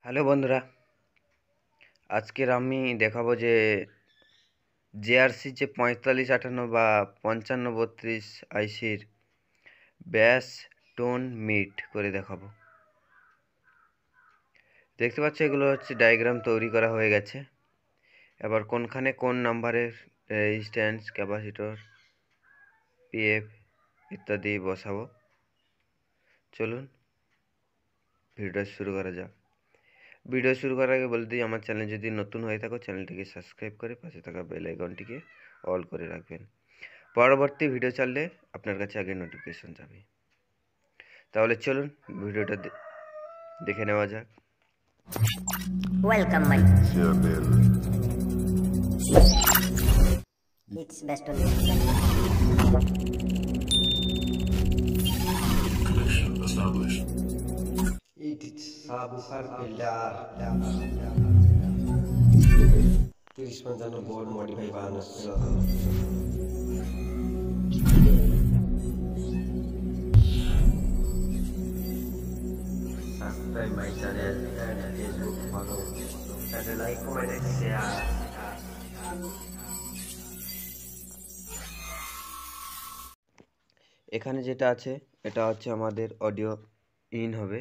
Hello বন্ধুরা, আজকের আমি দেখাবো যে জেআরসি যে 4558 বা 5532 আইসির ব্যাস টোন মিট করে দেখাবো। দেখতে পাচ্ছ এগুলো হচ্ছে ডায়াগ্রাম তৈরি করা হয়ে গেছে। এবার কোনখানে কোন নাম্বারের রেজিস্ট্যান্স, ক্যাপাসিটর, পিএফ ইত্যাদি বসাবো। চলুন ভিডিওটা শুরু করা যাক। ভিডিও শুরু করার আগে বলে দিই, আমার চ্যানেল যদি নতুন হয়ে থাকো চ্যানেলটিকে সাবস্ক্রাইব করে পাশে থাকা বেল আইকনটিকে অল করে রাখবেন। পরবর্তী ভিডিও চাললে আপনার কাছে আগে নোটিফিকেশন যাবে। তাহলে চলুন ভিডিওটা দেখে নেওয়া যাক। Welcome my it's best It's subwoofer filter 3055 board modify বানানো। Subscribe my channel and Facebook follow and like, comment and share. এখানে যেটা আছে এটা হচ্ছে আমাদের অডিও ইন হবে,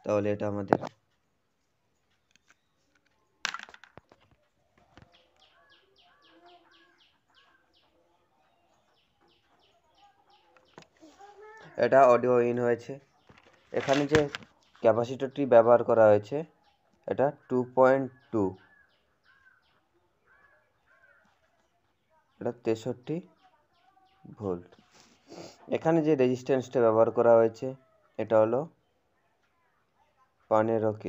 তাহলে এটা আমাদের এটা অডিও ইন হয়েছে। এখানে যে ক্যাপাসিটরটি ব্যবহার করা হয়েছে এটা 2.2, এটা 63 ভোল্ট। এখানে যে রেজিস্ট্যান্সটা ব্যবহার করা হয়েছে এটা হলো 15K।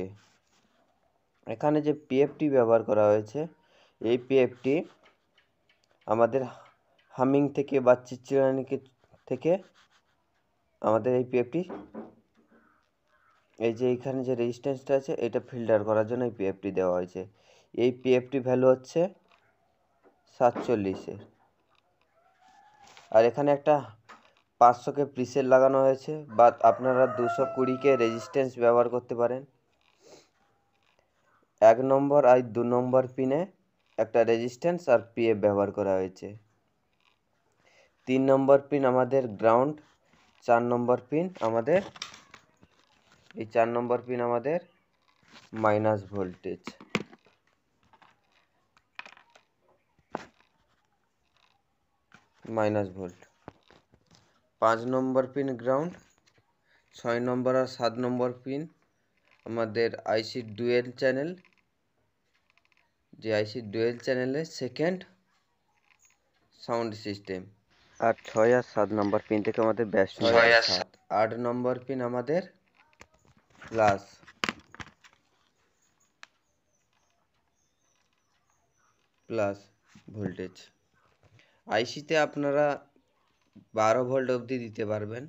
এখানে যে পিএফটি ব্যবহার করা হয়েছে এই পিএফটি আমাদের হামিং থেকে বা চিচিরানি থেকে আমাদের এই পিএফটি, এই যে এখানে যে রেজিস্ট্যান্সটা আছে এটা ফিল্টার করার জন্য এই পিএফটি দেওয়া হয়েছে। এই পিএফটি ভ্যালু হচ্ছে 47-এর। আর এখানে একটা 500K প্রিসেট লাগানো হয়েছে, বা আপনারা 220K রেজিস্ট্যান্স ব্যবহার করতে পারেন। 1 নম্বর আর 2 নম্বর পিনে একটা রেজিস্ট্যান্স আর পিএফ ব্যবহার করা হয়েছে। 3 নম্বর পিন আমাদের গ্রাউন্ড, 4 নম্বর পিন আমাদের মাইনাস ভোল্টেজ। Minus volt. 5 নম্বর পিন গ্রাউন্ড, 6 নম্বর আর 7 নম্বর পিন আমাদের আইসি ডুয়েল চ্যানেল, যে আইসি ডুয়েল চ্যানেলের সেকেন্ড সাউন্ড সিস্টেম। আর 6 আর 7 নম্বর পিন থেকে আমাদের ব্যাস 8 নম্বর পিন আমাদের প্লাস ভোল্টেজ। আইসিতে আপনারা 12 ভোল্ট অবধি দিতে পারবেন,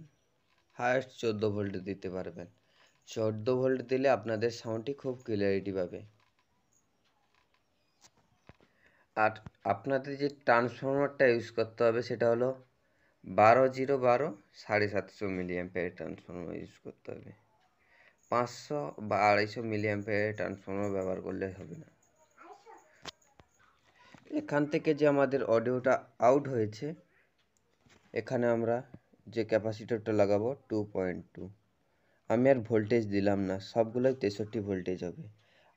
হায়েস্ট 14 ভোল্ট দিতে পারবেন। 14 ভোল্ট দিলে আপনাদের সাউন্ডটি খুব ক্লিয়ারিটি পাবে। আর আপনাদের যে ট্রান্সফর্মারটা ইউজ করতে হবে সেটা হলো 12012 750 মিলিঅ্যাম্পিয়ারের ট্রান্সফর্মার ইউজ করতে হবে। 500 বা 250 মিলিঅ্যাম্পিয়ারের ট্রান্সফর্মার ব্যবহার করলে হবে না। এখান থেকে যে আমাদের অডিওটা আউট হয়েছে এখানে আমরা যে ক্যাপাসিটরটা লাগাবো 2.2, আমি আর ভোল্টেজ দিলাম না, সবগুলোই 63 ভোল্টেজ হবে।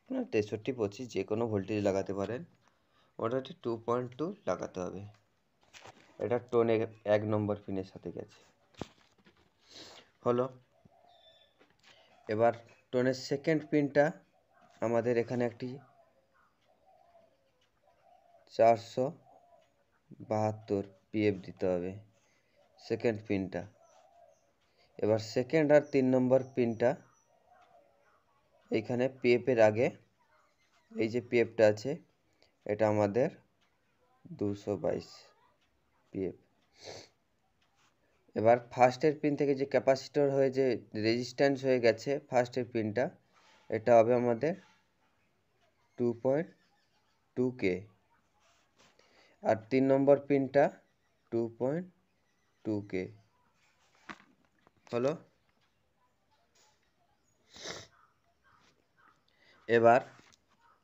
আপনার 63-25 যে কোনো ভোল্টেজ লাগাতে পারেন, ওটাতে 2.2 লাগাতে হবে। এটা টোনে 1 নম্বর পিনের সাথে গেছে হলো। এবার টোনের সেকেন্ড পিনটা আমাদের এখানে একটি 472 পিএফ দিতে হবে সেকেন্ড পিনটা। এবার সেকেন্ড আর 3 নম্বর পিনটা এইখানে পিএফের আগে এই যে পিএফটা আছে এটা আমাদের 222 পিএফ। এবার ফার্স্টের পিন থেকে যে ক্যাপাসিটর হয়ে যে রেজিস্ট্যান্স হয়ে গেছে ফার্স্টের পিনটা, এটা হবে আমাদের 2.2K। আর 3 নম্বর পিনটা 2.2K হলো। এবার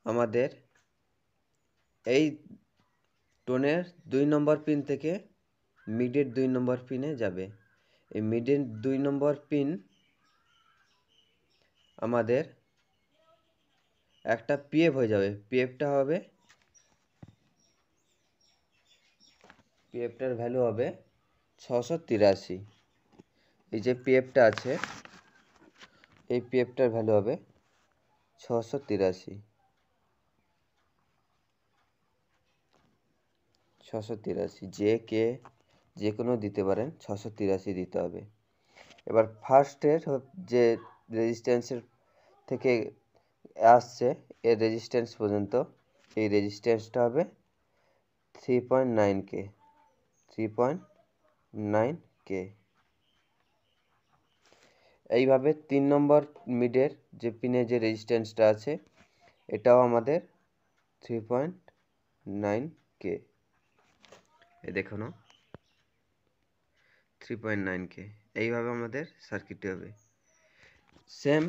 আমাদের এই টোনের 2 নম্বর পিন থেকে মিডের 2 নম্বর পিনে যাবে। এই মিডের 2 নম্বর পিন আমাদের একটা পিএফ হয়ে যাবে। পিএফটার ভ্যালু হবে 683। এই যে পিএফটা আছে, এই পিএফটার ভ্যালু হবে 683। 683 যে কোনো দিতে পারেন, 683 দিতে হবে। এবার ফার্স্টের যে রেজিস্ট্যান্সের থেকে আসছে এর রেজিস্ট্যান্স পর্যন্ত, এই রেজিস্ট্যান্সটা হবে 3.9K। 3.9K। এইভাবে 3 নম্বর মিডের যে পিনে যে রেজিস্ট্যান্সটা আছে এটাও আমাদের 3.9K। এই দেখো না, 3.9K। এইভাবে আমাদের সার্কিটটি হবে। সেম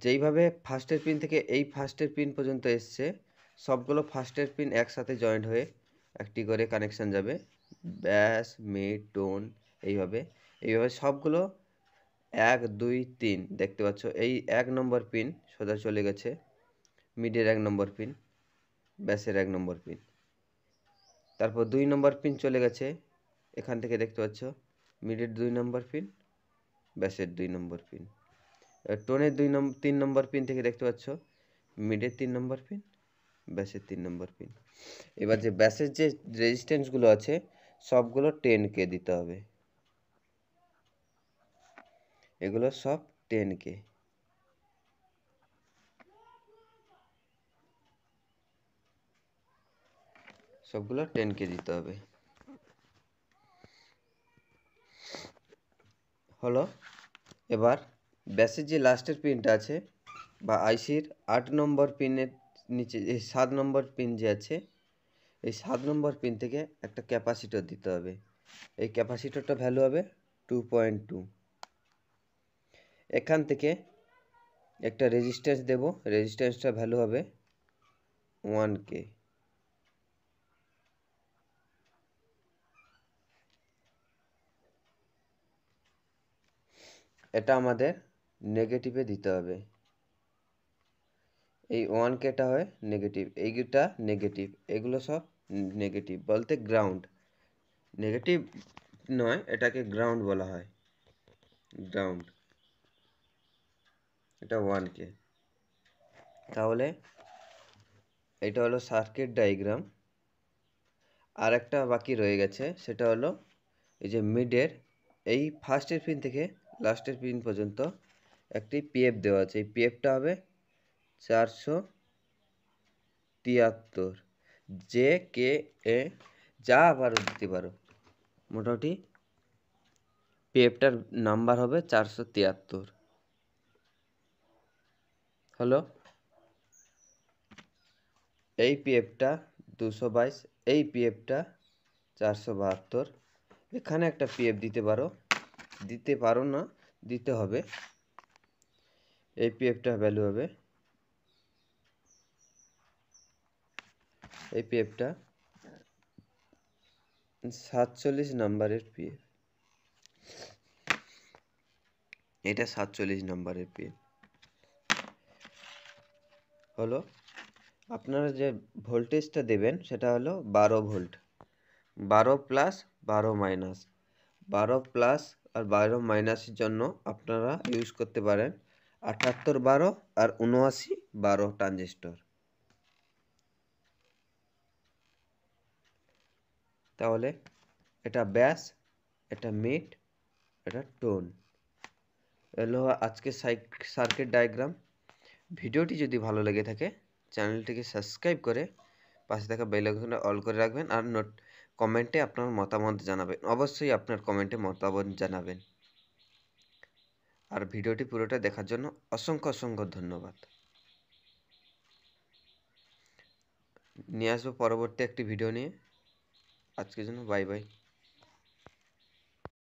যেইভাবে ফার্স্টের পিন থেকে এই ফার্স্টের পিন পর্যন্ত এসছে, সবগুলো ফার্স্টের পিন একসাথে জয়েন্ট হয়ে একটি করে কানেকশান যাবে, ব্যাস, মিড, টোন, এইভাবে সবগুলো 1 2 3 দেখতে পাচ্ছ। এই 1 নম্বর পিন সোজা চলে গেছে মিডের 1 নম্বর পিন, ব্যাসের 1 নম্বর পিন। তারপর 2 নম্বর পিন চলে গেছে, এখান থেকে দেখতে পাচ্ছ মিডের 2 নম্বর পিন, ব্যাসের 2 নম্বর পিন। টোনের 3 নম্বর পিন থেকে দেখতে পাচ্ছ মিডের 3 নম্বর পিন, ব্যাসের 3 নম্বর পিন। এবার যে ব্যাসের যে রেজিস্ট্যান্সগুলো আছে সবগুলো 10K দিতে হবে। এগুলো সব 10K। সবগুলো 10K দিতে হবে। হলো। এবার ব্যাসের যে লাস্টের পিনটা আছে বা আইসির 8 নম্বর পিনের নিচে এই 7 নম্বর পিন যে আছে, এই 7 নম্বর পিন থেকে একটা ক্যাপাসিটর দিতে হবে। এই ক্যাপাসিটরটা ভ্যালু হবে 2.2। এখান থেকে একটা রেজিস্ট্যান্স দেব, রেজিস্ট্যান্সটা ভ্যালু হবে 1K। এটা আমাদের নেগেটিভে দিতে হবে। এই 1Kটা হয় নেগেটিভ, এইটা নেগেটিভ, এগুলো সব নেগেটিভ বলতে গ্রাউন্ড। নেগেটিভ নয়, এটাকে গ্রাউন্ড বলা হয়, গ্রাউন্ড। এটা 1K। তাহলে এটা হলো সার্কিট ডায়াগ্রাম। আর একটা বাকি রয়ে গেছে, সেটা হলো এই যে মিডের এই ফার্স্টের পিন থেকে লাস্টের পিন পর্যন্ত একটি পিএফ দেওয়া আছে। এই পিএফটা হবে 473। যে কে এ যা আবার দিতে পারো, মোটামুটি পিএফটার নাম্বার হবে 473। হলো। এই পিএফটা 222, এই পিএফটা 472। এখানে একটা পিএফ দিতে পারো না, দিতে হবে। এই পিএফটা ভ্যালু হবে, এই পিএফটা 47 নাম্বারের পিএফ। এটা 47 নাম্বারের পিএফ। হলো। আপনারা যে ভোল্টেজটা দেবেন সেটা হলো 12 ভোল্ট। 12 plus 12 minus. 12 প্লাস আর 12 মাইনাসের জন্য আপনারা ইউজ করতে পারেন 78 12 আর 79 12 ট্রানজিস্টর। তাহলে এটা ব্যাস, এটা মিড, এটা টোন। এলো আজকে সার্কিট ডায়াগ্রাম। ভিডিওটি যদি ভালো লেগে থাকে চ্যানেলটিকে সাবস্ক্রাইব করে পাশে থাকা বেল আইকনটা অল করে রাখবেন। আর কমেন্টে আপনার মতামত জানাবেন, অবশ্যই আপনার কমেন্টে মতামত জানাবেন। আর ভিডিওটি পুরোটা দেখার জন্য অসংখ্য অসংখ্য ধন্যবাদ। নিয়ে আসবো পরবর্তী একটি ভিডিও নিয়ে। আজকের জন্য বাই বাই।